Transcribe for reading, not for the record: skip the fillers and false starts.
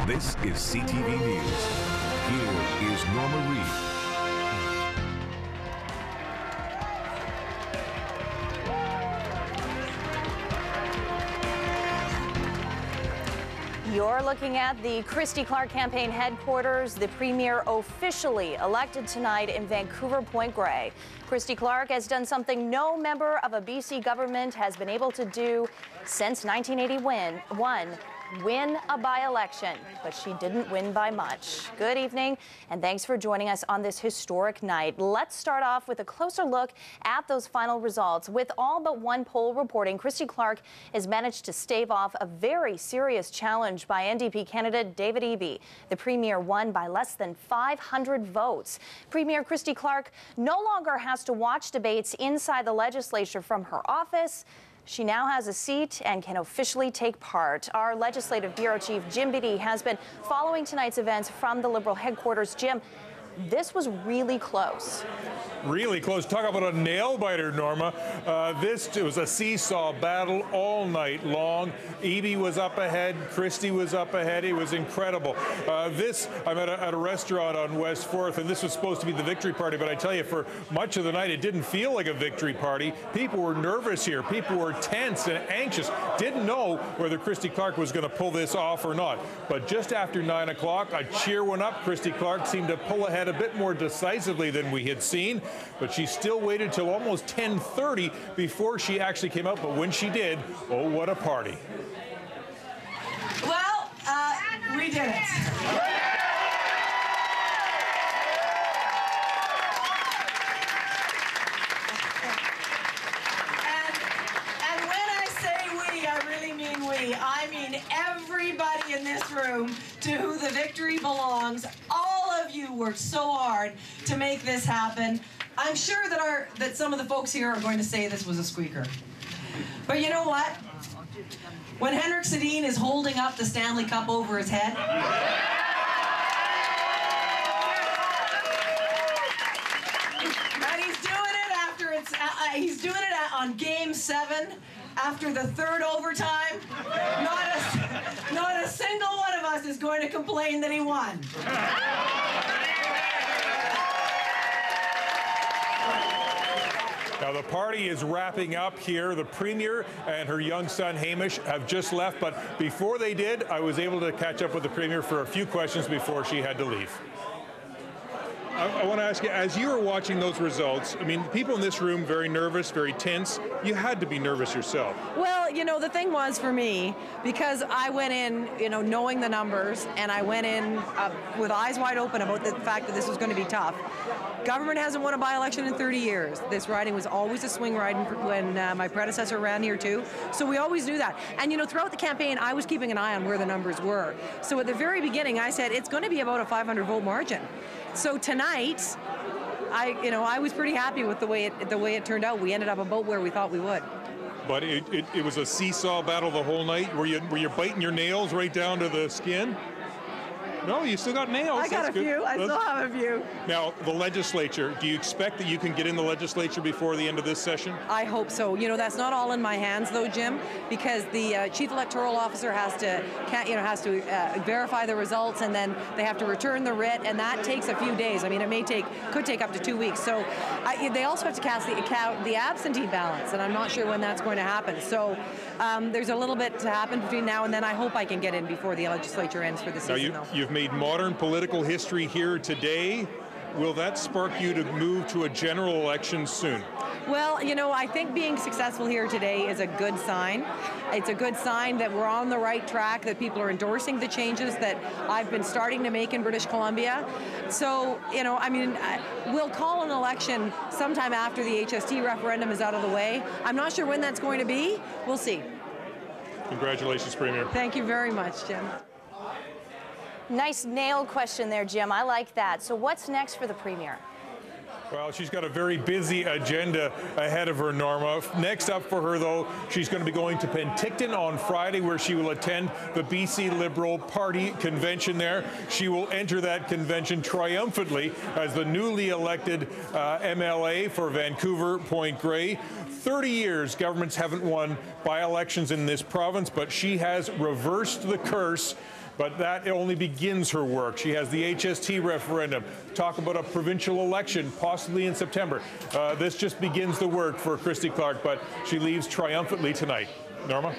This is CTV News. Here is Norma Reed. You're looking at the Christy Clark campaign headquarters. The premier officially elected tonight in Vancouver Point Grey. Christy Clark has done something no member of a BC government has been able to do since 1981. Win a by-election, but she didn't win by much. Good evening, and thanks for joining us on this historic night. Let's start off with a closer look at those final results. With all but one poll reporting, Christy Clark has managed to stave off a very serious challenge by NDP candidate David Eby. The premier won by less than 500 votes. Premier Christy Clark no longer has to watch debates inside the legislature from her office. She now has a seat and can officially take part. Our Legislative Bureau Chief, Jim Beattie, has been following tonight's events from the Liberal headquarters. Jim, this was really close. Really close. Talk about a nail-biter, Norma. It was a seesaw battle all night long. Eby was up ahead. Christy was up ahead. It was incredible. I'm at a restaurant on West 4th, and this was supposed to be the victory party, but I tell you, for much of the night, it didn't feel like a victory party. People were nervous here. People were tense and anxious. Didn't know whether Christy Clark was going to pull this off or not. But just after 9 o'clock, a cheer went up. Christy Clark seemed to pull ahead a bit more decisively than we had seen, but she still waited till almost 10:30 before she actually came out. But when she did, oh, what a party. Well, we did it. And when I say we, I really mean we. I mean everybody in this room to who the victory belongs. All of you worked so hard to make this happen. I'm sure that some of the folks here are going to say this was a squeaker. But you know what? When Henrik Sedin is holding up the Stanley Cup over his head, and he's doing it on Game 7 after the third overtime, not a single one of us is going to complain that he won. Now, the party is wrapping up here. The Premier and her young son, Hamish, have just left. But before they did, I was able to catch up with the Premier for a few questions before she had to leave. I want to ask you, as you were watching those results, I mean, people in this room, very nervous, very tense. You had to be nervous yourself. Well, you know, the thing was for me, because I went in, you know, knowing the numbers, and I went in with eyes wide open about the fact that this was going to be tough. Government hasn't won a by-election in 30 years. This riding was always a swing riding when my predecessor ran here too. So we always knew that. And, you know, throughout the campaign, I was keeping an eye on where the numbers were. So at the very beginning, I said, it's going to be about a 500 vote margin. So tonight, I was pretty happy with the way it turned out. We ended up about where we thought we would. But it was a seesaw battle the whole night. Were you biting your nails right down to the skin? No, you still got nails. I got a few. I still have a few. Now, the legislature, do you expect that you can get in the legislature before the end of this session? I hope so. You know, that's not all in my hands, though, Jim, because the chief electoral officer has to verify the results, and then they have to return the writ, and that takes a few days. I mean, could take up to 2 weeks. So they also have to cast the absentee ballots, and I'm not sure when that's going to happen. So there's a little bit to happen between now and then. I hope I can get in before the legislature ends for the season, though. You've made modern political history here today. Will that spark you to move to a general election soon? Well, you know, I think being successful here today is a good sign. It's a good sign that we're on the right track, that people are endorsing the changes that I've been starting to make in British Columbia. So, you know, I mean, we'll call an election sometime after the HST referendum is out of the way. I'm not sure when that's going to be. We'll see. Congratulations, Premier. Thank you very much, Jim. Nice nail question there, Jim. I like that. So what's next for the Premier? Well, she's got a very busy agenda ahead of her, Norma. Next up for her, though, she's going to be going to Penticton on Friday, where she will attend the BC Liberal Party convention there. She will enter that convention triumphantly as the newly elected MLA for Vancouver Point Grey. 30 years governments haven't won by-elections in this province, but she has reversed the curse. but that only begins her work. She has the HST referendum, talk about a provincial election, possibly in September. This just begins the work for Christy Clark, but she leaves triumphantly tonight. Norma?